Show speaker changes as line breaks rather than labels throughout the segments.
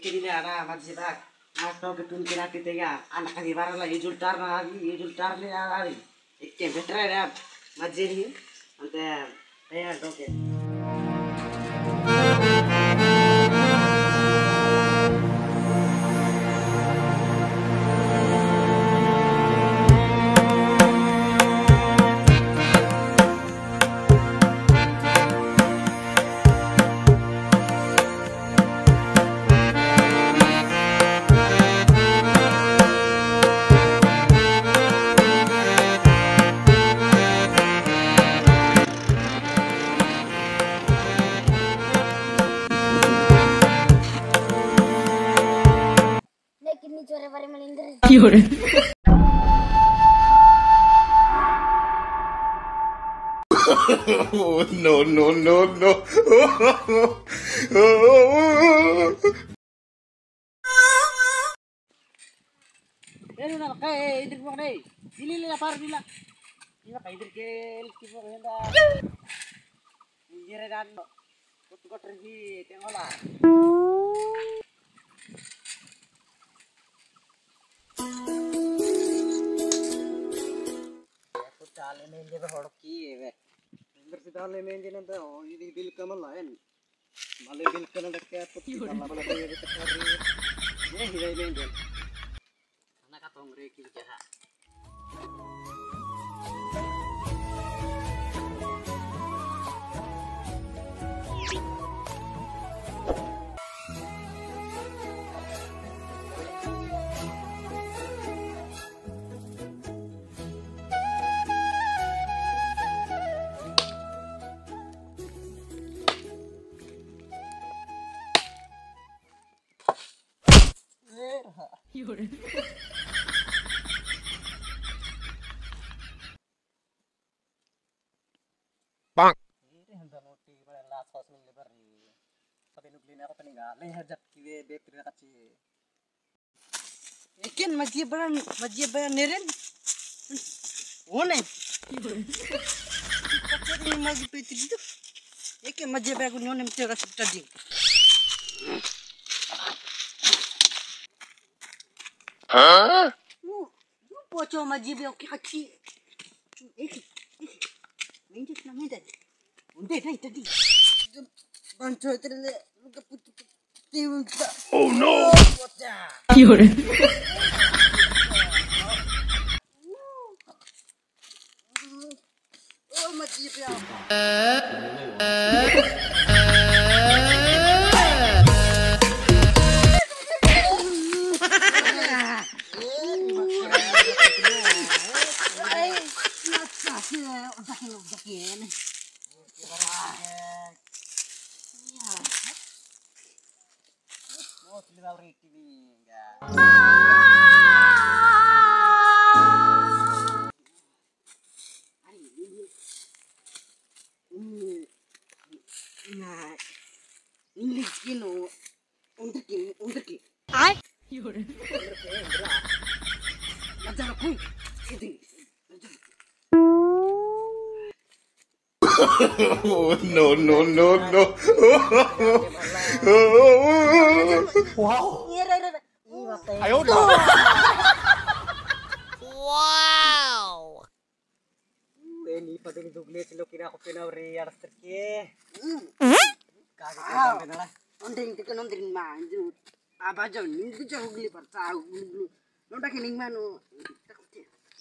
Ikini ni ana majibak. Atau ketun kena titega anak kali barang lah hijul tar ni ari. Ikke better ya majiri ante ya doke.
Fiore.
Oh, no, no, no, no.
Pero na kay idir mo kay. Dili la par nila. Ila kay idir ke tipo henda. Injere dan kot rigi tengola. Ko chale me injere hodki eve. Indar sidale me injere ಅಂತ ಇದು bill ಕಮಲ್ಲ ಏನ್ ಮಲೆ bill ಕನ್ನಡಕ್ಕೆ ಪತ್ತಿ ಕಲ್ಲ ಬಲ ಬೇರೆ ತಕರಿ ಏ ಹಿರೈ me injere ಅನಕ ತೊಂಗ್ರೆ ಕಿ ಜಹ
Fiore.
Bang.
Ini hendak noti pada last house ni lebar ni. Tapi nukli ni aku tadi nggak. Leher jat kiwe bakery nak kaci. Ikan masjid baran neren. Oh ni. Kaci ni masjid petri tu. Ikan masjid baran ni orang mesti rasa tadi.
Huh?
Lu pocong masjid baran kaci. Minjat na minjat. Unde na tadi. Bantu terle luka putu putu.
Oh, no.
Fiore.
Oh masjid baran. English kino untuk
Fiore.
Ajar aku ini.
Oh, no, no, no, no.
Wow.
Ayo dong.
Wow.
Ini pating dugle silo kina ko pinawri aras terke. Kaget sampai nala. Onding tikan onding manju. Abajo nindu jauh gili parta gulu. Nonda kining manu.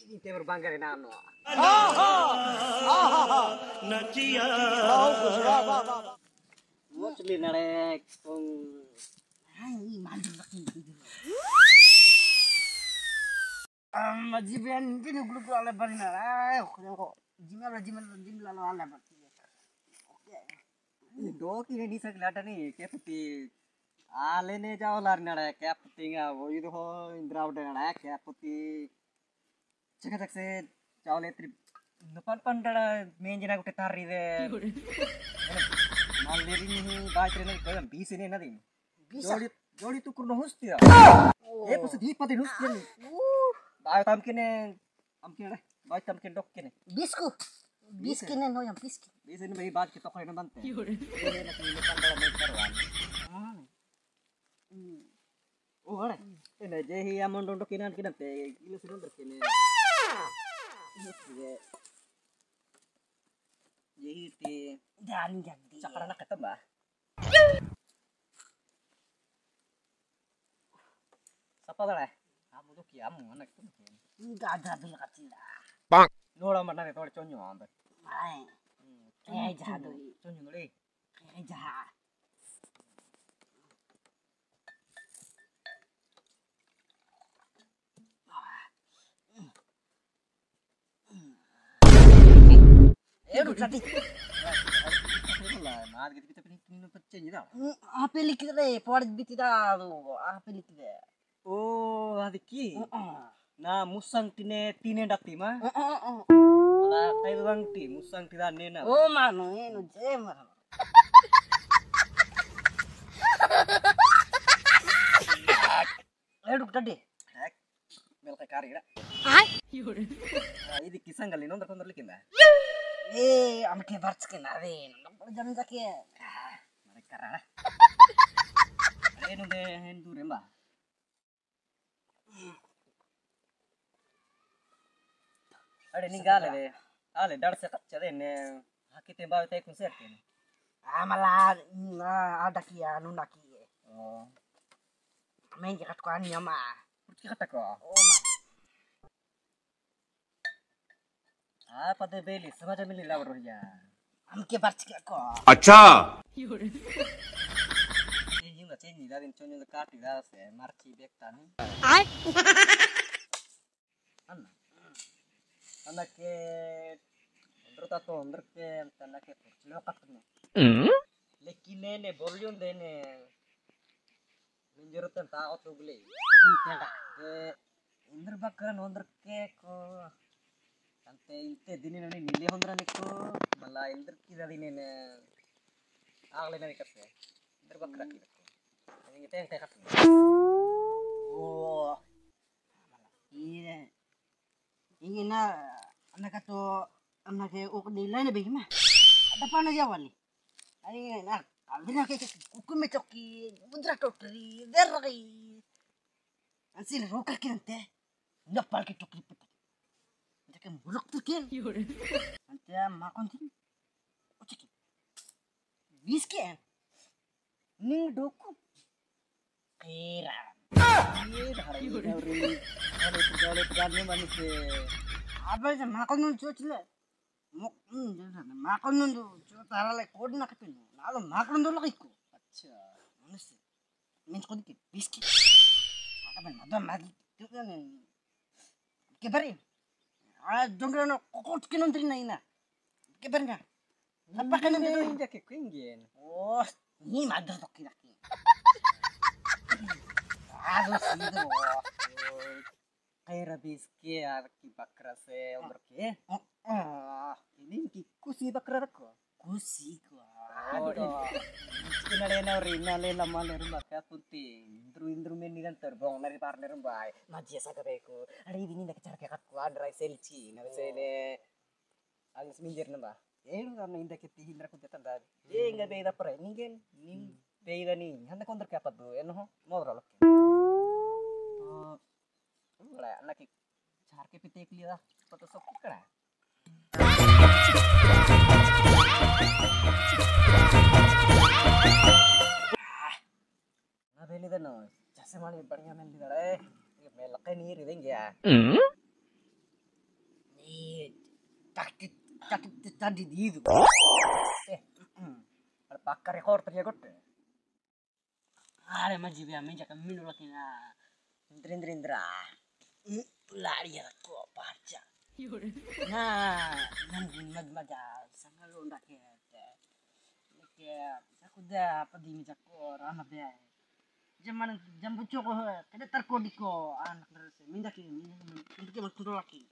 Ini te berbangga nano.
Nacia.
Mau celi narek kong. Hai manju lagi. Majiban ini gulu ala barina. Kok jimla lo ala bar. दो की नहीं सक लाटा नहीं क्या पति आले ने जाओ लार नड़ा क्या पति का वो ये तो हो इंद्रावट नड़ा क्या पति जगह तक से जाओ ले त्रि नपन पंडड़ा मेन जना को टेतारी दे माल ले रही नहीं बात रहने कोई हम 20 नहीं ना दिन जोड़ी तू कुछ होस्ती है ये पुस दी पति होस्ती है बात हम किने बात हम किने डॉक किने 20 kene no yang 20 ini bagi baat kita kau yang nanti. Ini nak ini pandai main karuan. kene jehi amon dondok kinan te ilo sidon terkene. Jehi ti
Dan jadi.
sakarana ketembah. Sapa tale? Kamu tuh kiamu anak itu mungkin.
Enggak ada bela kecil lah.
Nola mana nih conyo ambe.
Main. Kayak jahat tuh.
Conyo nuli.
Kayak jahat. Udah tadi.
Lah, nah gitu kita pindah pecah gitu.
Apa likit deh? Power biti dah tuh. Apa likit deh?
Oh, adiki. Nah, musang tine dakti mah.
Oh.
Lah, kayak bang ti musang tidak nena.
Oh mano, ini jemar. Udah tadi.
Mel kayak kari dah.
Fiore.
Nah, ini kisah kali nonton likin dah.
Amat kebar skenarin. Jangan sakit.
Mereka rara. Ada nunde hendu remba. Ada ninggale deh. Ale dar se kacale ne. Hakite bawa teh kun serken.
Malah ada kia nunda kia.
Oh,
Main jakat kuan nyama.
pergi kata kau.
Oh mah.
Apa deh beli semacam ini lah ya.
Amat kebar skenarin kok.
अच्छा
Fiore.
Ini nggak cengih dari conyo dekat tidak se marci bektan. Anna. Anak ke underta to under ke anak ke kurcilo katno. Lekin ne boljon dene. Menjerutan tahu tuh beli.
Tidak.
Under bakran under ke ko. Ante inte dini nani nili hondra neko mala indr kida dini ne agle nani katse indr bakra kida ko ini kita yang kayak katse
Oh. Iya. Ingin na anak itu anak ke nilai lebih mah. Ada apa aja wali? Ini nak. Alhamdulillah kayak kuku mecoki mudra tokri derri. Ansil rokar kinte. Napal ke tokri putih. Jangan buluk tuh kan.
Fiore.
Nanti makan sih. Ocek. Bisken. Ning doku. Kira.
ini hari ini hari kalau tegaknya manusia
Apa sih makan nun cuci le. Mok jangan makan nun tuh. Cuma taruh le kod nak itu. Lalu makan dulu lagi ku.
acha
Manusia. Minta kod dikit. Bisken. Apa madam lagi. Itu kan. Kebarin. Jonggrang no kokot kinon teri na ina. Kebarin ka. Apa kan nanti
ini dia kayak kenggen
Oh, ini madam tok kira. Aduh sih itu.
kayak rabis ke arki bakra se under ke
Oh,
ini kiku si bakra ko
kusi gua.
aduh kena lena rina lena maler maka penting indru men kan terbang dari partner bay
Maji saga beku.
hari ini nak cara kayak ku andrai selci na sele agis minjer namba karena indah kita hindra ku tetan da enggak beda pre ningen ning beda nih handa konter ke apa tuh eno modal oke lah anak cara ke pite kliya foto sok kira na beli da no jase mali बढ़िया मिल रहा है ये mail के नहीं रे देंगे यार
Nih, takut tadi di itu.
ada pakar rekor terjaga
Ada maji biar meja kami dulu lagi na.
Indra
Lari ya kok baca.
Fiore.
Nah, yang maja sangat lu ndak ya. Kayak aku dah apa di meja kok ramah dia. Jam bucok kok kada terkodiko anak terus minta ki minta lagi.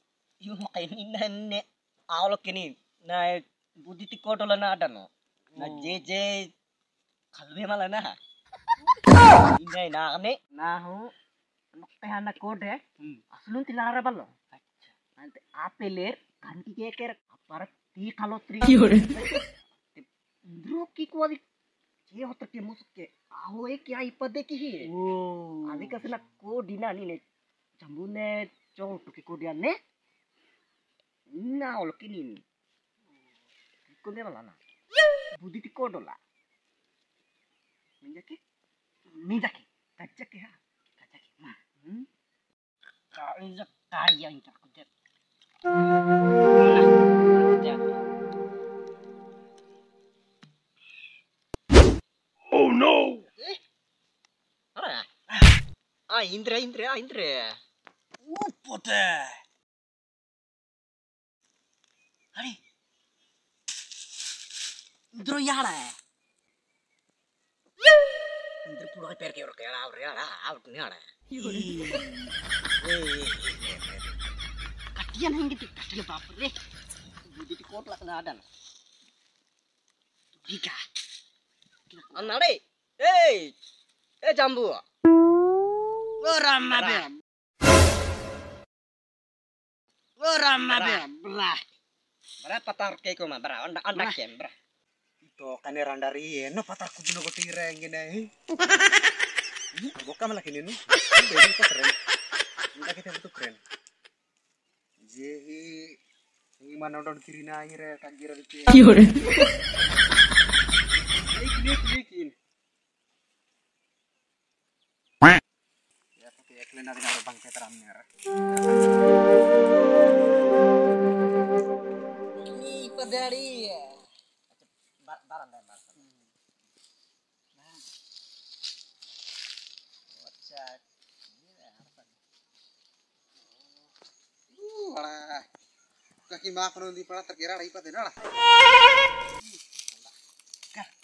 yo kaini nanne awlo kini na budi tikotola na adano na jeje kalbe mala na inai na ne
Nahu anak kode aslun tilara ballo.
nanti apeler kanti keker apar ti kalotri
Fiore.
druki kuadi Kia hotel kia musuk ke. Aho kia ipade ki hi. Ali ka sena ko dina ni ne. Jambune chong to ki ko dia ne. Na ol kinin. Ko ne la na. Budi ti ko dola. Minjaki. Minjaki. Kacaki ha. Kacaki. Kaya kaya yang tak kudet.
Oh no!
Indra.
Pote. Hari. Indro yara.
Indra pulau per ke orang out ni ada. Katian hingga ti katian baper deh. Budi ti kot lah kena ada. Jika. Anade. Hey. Jambu.
Orang mabe. Brah.
Berapa tar ke ko ma bra anda kem bra.
Ito kanera dari no patar ku bino goti reng gini. Boka malah kini nu. Ini kok keren. Enggak kita betul keren. Jehi ini mana don kiri na akhirnya kanjira di.
Fiore.
Ikin. Ya tapi eklen ada ngaruh bang Petram merah.
Ini pedari. Baran.
Wala. Kaki makan di pala terkira lah ipat lah.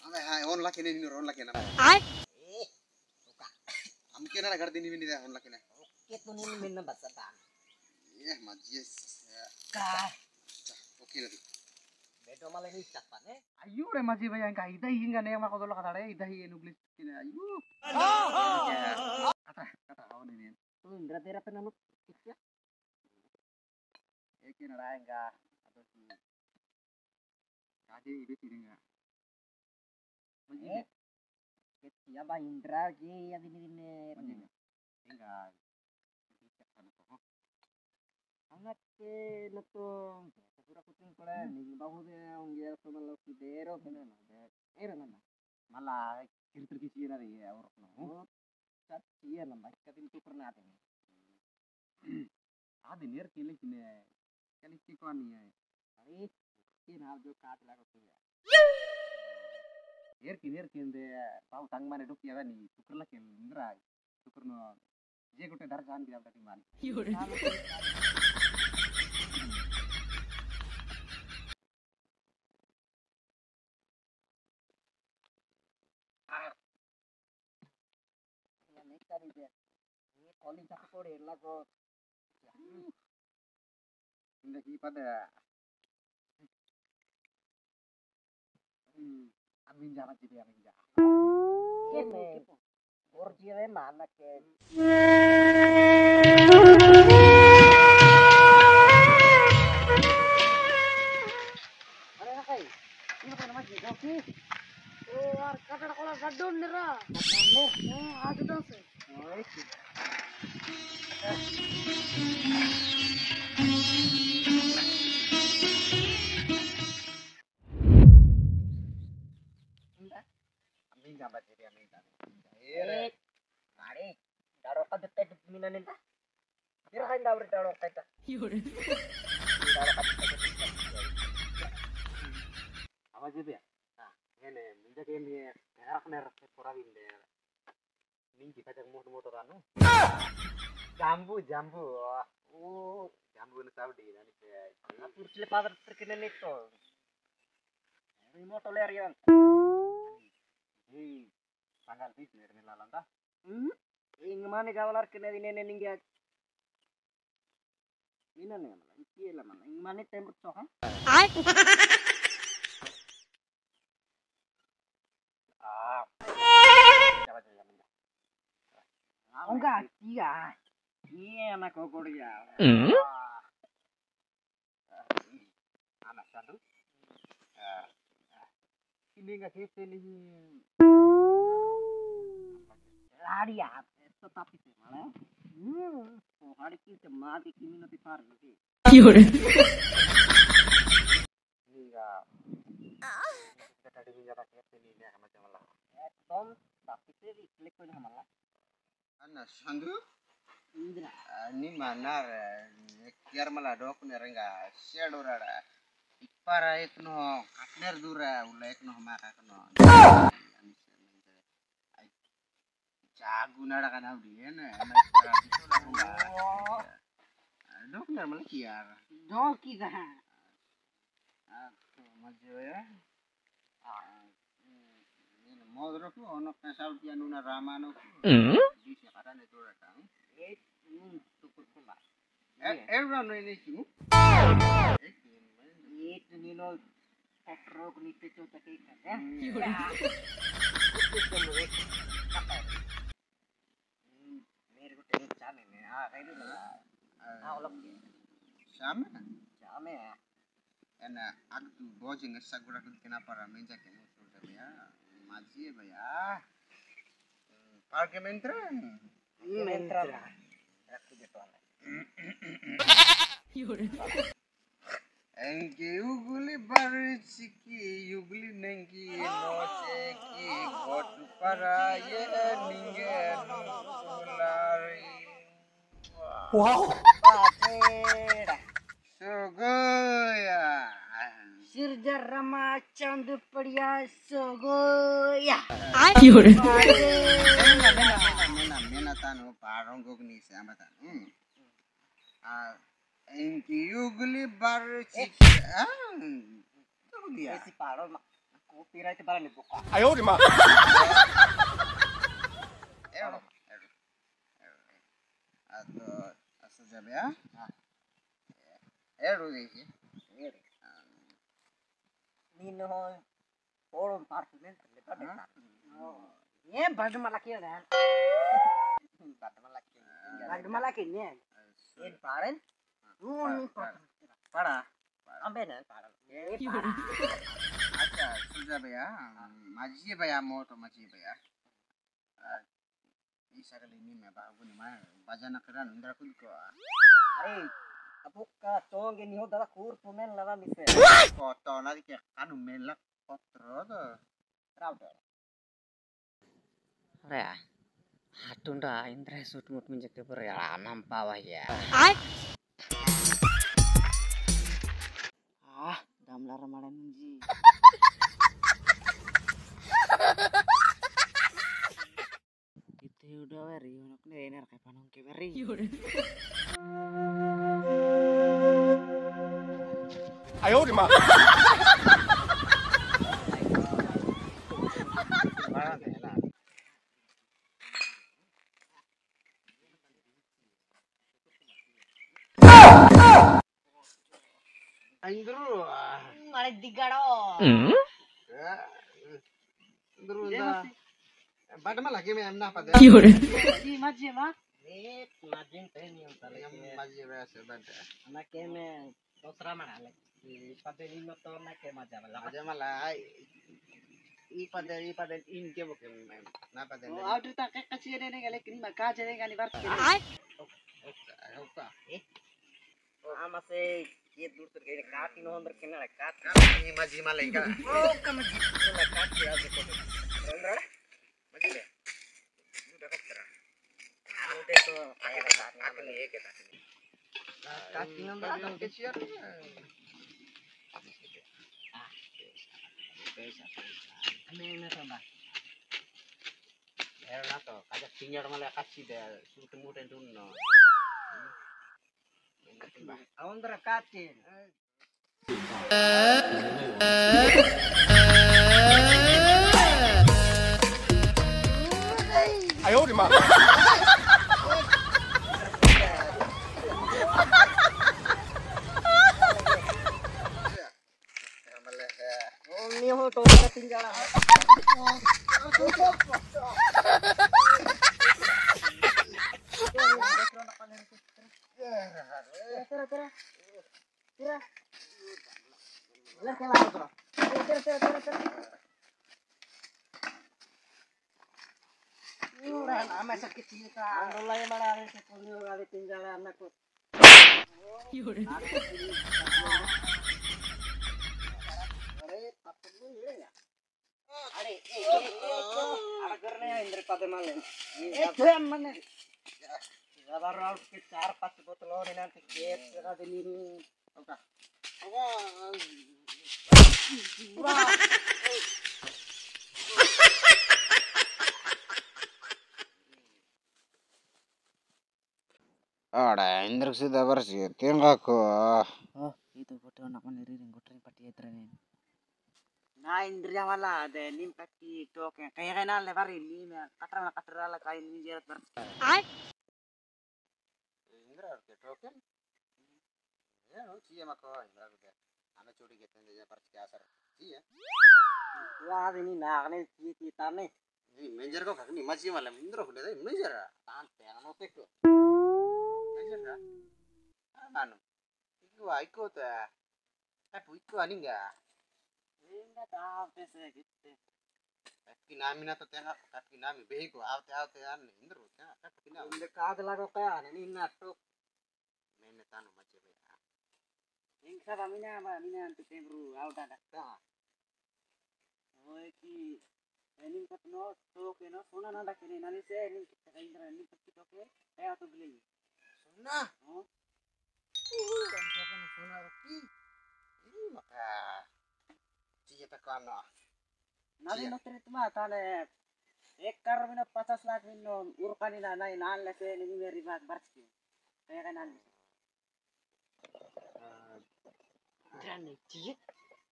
Ame hai on laki ni on laki na. Amke na gardi ni dah on laki na.
Itu ni minna basata.
Majis.
Ka.
Oke nanti.
Bedo malah ni capan
Ayu re masih banyak kah ida hingga nih yang aku dulu kata deh ida hingga nublis kini ayu. Kata awal ini.
Tu Indra tera penanut.
Kini ada enggak atau si kaji itu sih enggak.
Ya ba Indra ki ya ini
Enggak.
Anak ke natong pura kuting kole ning bahu de ongger sama lo kidero kena na era na
Malah cerita kisi nari ya orang no.
cat iya na ba katin tu pernah ada
Ada nih kini kini kali kikuan nih.
hari kin hal jo kat la ko ya
Kini deh tahu tang mana dok ya nih tuker lah kini Indra tuker no. Je gote darsan dia tadi man.
Fiore.
ya nek tadi dia ini calling tak ko de la ko
Hindi pada amin jalan jadi amin jalan.
ini orjire mana ke Ada kai ini apa nama jigo ki oh kata kola gadon nira ada dong
Amin jalan jadi amin jalan.
Mari, daro ka dete minanin ta. Dira kain daro ka ta.
Fiore.
Daro ka
Apa sih ya? Nah, ini minta kini merah pura binde. Ning kita yang motor anu. Jambu. Oh, jambu nu saudi nani kayak.
Atur sile padar terkena nito. Remote ler yan.
Tanggal bis nih lalanta.
Ing mane gawalar kena dinene ningga. Ina ne mala. Iki la mala. Ing mane tembok sok ha.
Coba aja minta.
Oh enggak, iya. Iya anak kokor ya.
Anak sandu. kini nggak gitu nih.
Lari ya, tetapi sih malah. Oh, hari kita mati kimi nanti parah sih.
有人，
Ini nggak. Kita tadi minyak gitu nih ya macam lah.
Tom, tapi sih klik pun malah.
Anak sandu.
Indra.
Ini mana? Kiar malah dok nggak share dorada. Ipara ekno katner dura ulai ekno maka ekno. Jago nara kan abdi ene ipara itu lah enggak. Dok nggak malah kiar.
Doki dah.
Aku maju ya. Ini mau terus tuh anak nasal piano naramano. Di sekarang itu datang.
Tukur pula.
Everyone ini sih.
Itu nino petrol kunit itu tak ikan ya.
有人，
मेरे को tension चाहे नहीं हाँ कहीं नहीं हाँ वो लोग
Sama.
चाहे है
Enak, aku tuh bojeng segera tuh kenapa ramen jaket itu ya, masih ya, parkementran.
mentra lah aku gitu lah
有人，
Engki uguli bariciki, uguli nengki nocheki, kotu para ye ningen ulari.
Wow.
Patera
Sugoya.
Sirja Rama Chandu Padiya Sogoya
有人，
Mena tanu parong gogni sama tan. Engki uguli bariciki. Itu dia.
esi paro mak copyright barang nih buka
哎呦我的妈！
Atau asal ya. Eru deh.
nino forum apartment lepas deh ये बड़ malaki ya kan bड़ malaki nih ये paren para ambil nih para
有人，
Acha sudah ya. Maji ya moto maji ya. Isa kali ini meba aku nih mah bajana keran ndra kun ko.
अरे अपू का चोंगे नहीं हो दादा कूर पुमेन लगा मिसे
Foto nanti kayak kanu melak potro tuh.
Router
Ore ya. Hatunda interest mut menjek de ya nampak wah ya. Ah, damlar ramalan ji. Itu udah weri anak nener kayak panong ke weri.
有人，
哎呦我的妈！
Mana deh lah. Andrew.
मारे दिगाड़ो
Andrew dah. Bada malah game yang apa deh?
有人，
जी मजे मा ये मजे पे नहीं होता
Yang maji biasa bada.
ना के में दूसरा मना ले पते नहीं मत तो ना के मजा वाला
Aja malah pada in ke bukan napa deh?
वो आउट तक के कच्चे ने गले कि मका चले गानी बात के
Oka.
आम से ये दूर तक के काटी नो अंदर के ना काट
Ini maji malah enggak.
ओ कम जी ना काट के आज को
Andra? Maji deh. Udah kok terang.
आउटे तो आया काट
Aku nih kita.
काटी नो
Yang kecil.
हमें ना तो बा
Enak tuh, kajak tinggal malah kasih deh, suruh temu dan tuno.
अंदर काटे
哎呦我的妈！
Ini ho to na tinggal. Tira. Tira ke laut. Tira. Udah nama sakit cinta.
Mulai malah ada sekolah kali tinggal anakku.
Fiore,
Are apa dulu ya?
Are
Ada kerana Indra pada malam.
itu yang mana?
Baru out ke 4-5 botol ini nanti kep sekali ini. Oke.
Ada Indra sudah bersih, tinggal ko.
Oh, itu foto anak meniri yang gotreng pati etrenin. Nah, Indra malah ada nim pati tok yang kayak kenal lebar ini, katra lah kain ini jerat ber.
Indra ke token? Ya, no sih mako Indra udah. Anak curi gitu aja bersih asar. Iya.
Wah ini nak nih kita nih.
Ini manajer kok kagak nih masih malam Indra udah tadi manajer. Tante yang mau pek kok. Manajer dah. Anu. Ikut ya. Ikut ani enggak?
Enggak tahu sih gitu.
Tapi nami na to tengah tapi nami behi ko आवते an Indra ya. Tapi nami
Indra kagak lagu kayak ini nato.
मैंने तानु मचे भैया.
Yang sama mina untuk tembru, auta dah. Oh, ki ini katno to ke no sona nada kene nani se ini kita Indra ini pasti to ke kayak to beli.
Sunnah.
Oh,
Kan to kan sunnah ki. Ini maka cia ta kana.
nadi no terima tane ekar mina 50 lakh minno urkani na nai nan le se ini meri bag barski. Kayak kan nan. Grande, cie.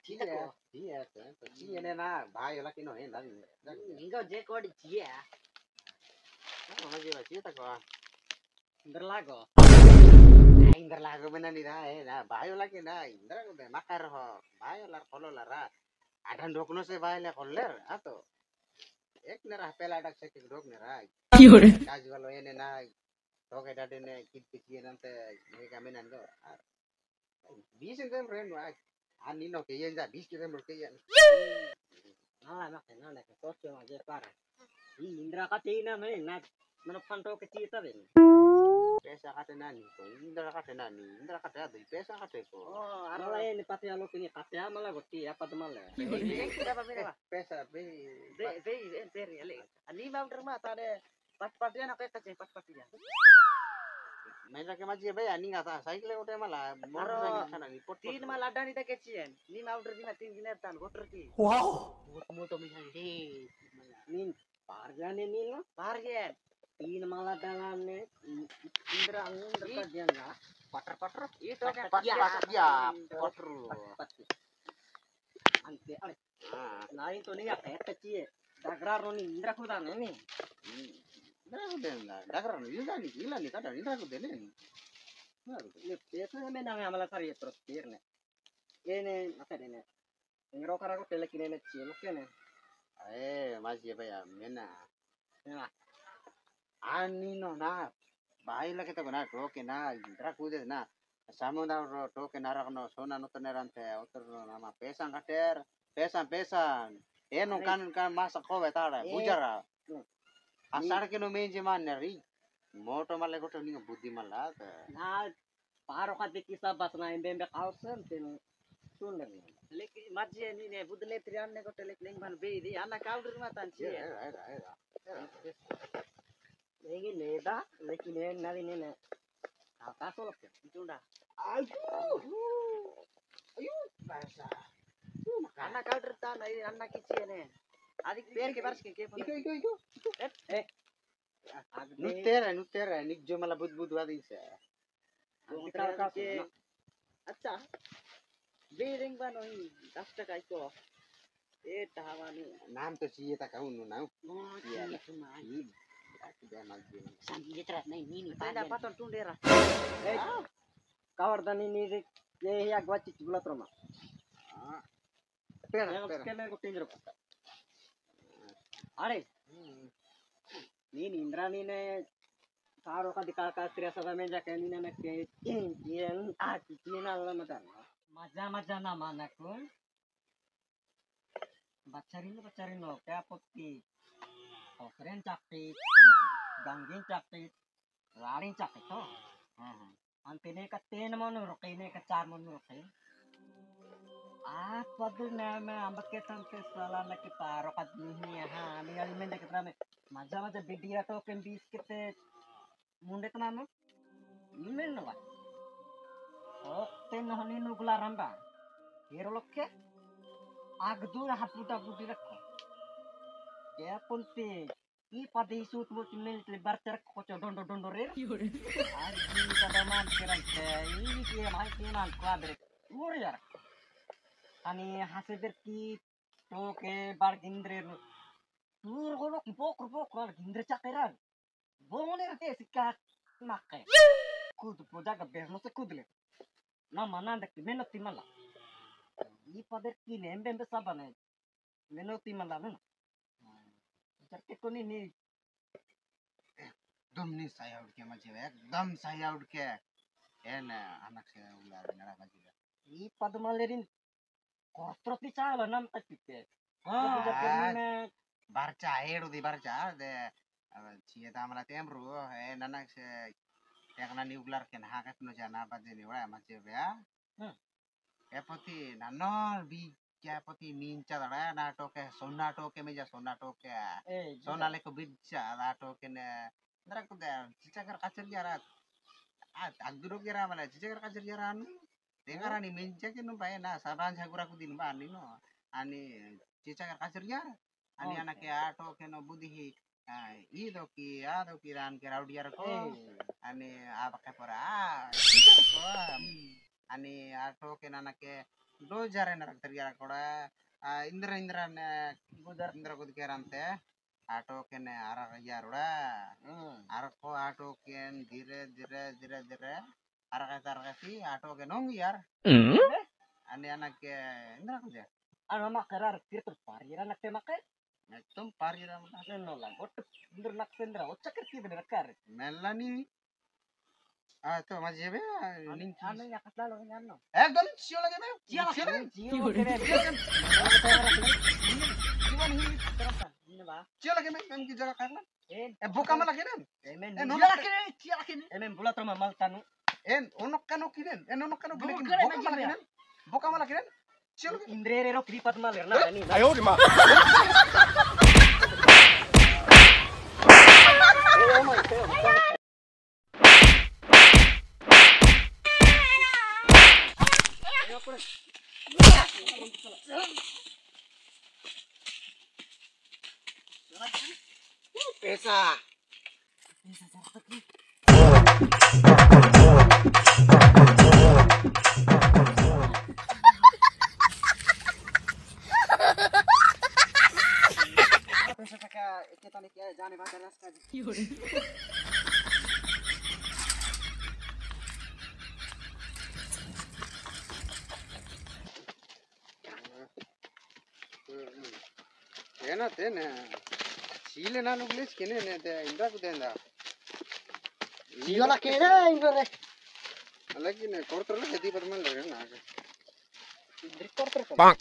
Cie ko.
Iya kan. Cia ne na bhai la kino hen dan.
Ingo je ko di cie.
Nah, maju cia ta ko.
Indra lagu.
Indra lagu benar nih dah, nah bhai la kina Indra ko be makar ho. Bhai la kolo la ra. Adan dokno se bhai la koller ato. Ek ne rah pela dak se dok ne ra.
Fiore,
Casual ene na toke dade ne kit kit nante ne kamenan go. Bis engem ren wa. Ani no ke yen ja bis ke dem ke yen.
Nah, nak nak kocok aja parah. Ini Indra katina nih nak menepan to ke kita deh.
Pesa kate nani ko. Indra kate nani. Indra kate ado pesa kate ko.
Oh, malah ini pati alo kini kate malah goti apa tuh malah.
Ini kita apa mina?
Pesa be.
Beri ale. Ani mau terima tade pas-pasnya nak kece pas-pasnya.
Main ke maji be ani ngata cycle udah malah motor sana ni pot.
Tin malah ada nih kecian. Ni mau terima tin ginertan goter ki.
Wow.
Moto misalnya deh.
Nih, parjan ini lo.
Parjen.
Ini malah dalam nih Indra kajian lah.
Pater itu kan
Pas ya poter.
Ante, nah itu nih ya kayak kecil. Dagrar nih Indra kudan ini.
Indra udah enggak. Dagran Indra nih gila nih kadang Indra udah nih.
Itu memang yang malah cari terus nih. Ini apa ini? Ingro karaku telek ini nih cium kene.
Maji be ya mena.
Nah,
Ani no na. Baila kita kena toke na Indra kude na. Samudra toke narakno sona no tenerante otor nama pesan kater. Pesan. Eno kan masa kowe tara bujara. Asar ke no menje man ri. Moto male goto ni buddhi mala ta.
nah paro kati kisah bas na imbembe kausen tin sunder.
Lek majje ni ne budle trian ne ko telek leng ban be di anak kau rumah tan cie.
Ini leda, lekin ini nari ini. Apa solok ya?
Itu dah.
Ayo basa.
Anak kau tertan anak kecil ne. Adik biar ke baris ke.
Iko.
Agde,
Nutera, nik jo mala bud wadi sa.
अच्छा bearing बनोई 10 टका को ए तावानी
Naam to siya ta kaunu na.
iya sambil ini pada paton tundera
kawar dan ini ye ya gua cici bulat rumah.
Pera.
Kena ko tinggal. Are, ini Indra ini karo ka dikaka kriya sa menja kani na ke yan cici na lang mata. Maja naman ako. Bacarin lo kaya poti.
Keren cakti, ganggin cakti, laring cakti to. Antene ka 10 monurok ini ka 4 monurok. Apa tuh nama ambak ke sampai salah nak paro kat ni ha ni alimen dek trame maja maja bidia to ken biscuit munde nama imen lah oh ten honi nugla ramba hero lokke agdu haputa puti rakko ya ponte I padi sut mo timel lebar ter ko dondo dondo rer ari kada man keran ini ke mai ke man quadre muriar ani haseber ki to ke bar gindre tur gono ki pokro gindre chakeran boner te sikat makke kud poda ga berno se kudle na mananda ki menoti mala I pader ki nembe sabane menoti mala no jarke koni ni
एकदम नहीं साया उड़ के मजे एकदम साया उड़ के N anak saya ular nara maju
I padmalerin kostroti chala nam tapite
barca heru di barca de cie tamala tembru nanak se yang nani ular ken hakat no jana bade ni wa maju ya epoti nanol bi क्या पति मींचा दड़ा ना टोके सोना टोके में जा सोना टोके सोना ले को बिच्चा ना टोके ने नरक तो दे चिचा कर कचर जरा अगदुरो के रामला चिचा कर कचर जरा नु तेंगारा नि मींचा के नु पाए ना साबान झागुरा को दिन बा नि नो आनी चिचा कर कचर जरा आनी आना के आटो के नो बुद्धि ई दो की रान के राउडिया को आनी आप के परा चिचा को आनी आटो के नाना के दो जरे नरक तरिया कोड़ा इंद्र ने गुजर इंद्र को दिखेरंते आटो के ने आरा यारुड़ा आरा को आटो के धीरे धीरे धीरे धीरे आरा सी आटो के नोंग यार अन्य अना के इंद्र को जे
ana makara tir parira nakte makai
तुम पारिरा
nen nola got indur naksendra ochakar ki bener kar
Melanie तो मजे में
anu yakatla lo nyanno
एकदम चियो लगे में
jiwa keren jiwan hi terasa ini ba
चियो लगे में की जगह करना
eh
बुका में लगे ना
emen
नोला
cia laki emen bula tro mamal tanu
उनक कनो किरेन उनक कनो
Bukan,
बुका
emang
में लगे
gimana?
ना बुका में लगे ना चियो लगे
indrere ro kripat maler na ani
哎呦我的妈！
पैसा पैसा का kita nih ya jangan baca naskah ಏನ ತೇನೆ ಸೀಲೆ ನಾನು ಗ್ಲೇಸ್ಕೇನೆ ನೆ ಇಂದಾಕುದೇಂದ
jiwa laki na indore
ಅಲ್ಲಕಿನೆ ಕೊಡ್ತಾರಲ್ಲ ಗದಿ ಬದಮಲ್ಲ ನಾಗ
indri korter
Bang.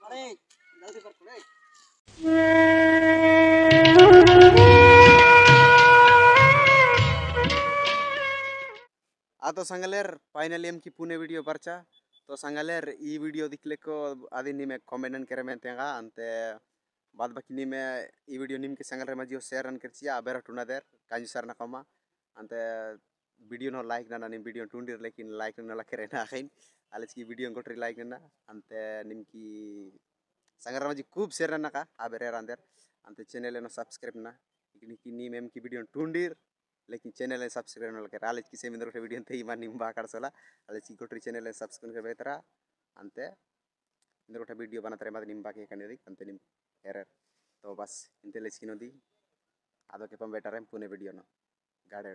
अरे जल्दी कर कुड़े
तो संगलेर फाइनली एम की पुणे वीडियो परचा तो संगलेर ई वीडियो दिखले को आदि निमे कमेंट करे में तेगा अंते बाद बाकी निमे ई वीडियो निम के संगल रे मजियो शेयर अन करचिया अबेरा टुना देर कांजू सर ना कमा अंते वीडियो नो लाइक ना निम वीडियो टुंडीर लेकिन लाइक ना लखेरे ना खैन आलेच की वीडियो गोटरी लाइक ना अंते निम की संगल रे मजि खूब शेयर ना का अबेरा रांदेर अंते चैनल नो सब्सक्राइब ना की निम एम की वीडियो टुंडीर लेकिन चैनल है सब्सक्राइब न लगे आलेज की सेमिंदर के वीडियो थे इमान निम्बा करसला आलेज की गोटरी चैनल है सब्सक्राइब कर बेतरा अंते इंदर गोटा वीडियो बनाते रे मत निम्बा के कने दी अंते निम एरर तो बस इंते लेज की नदी आदो के पम बेटर है पुणे वीडियो नो गाड़े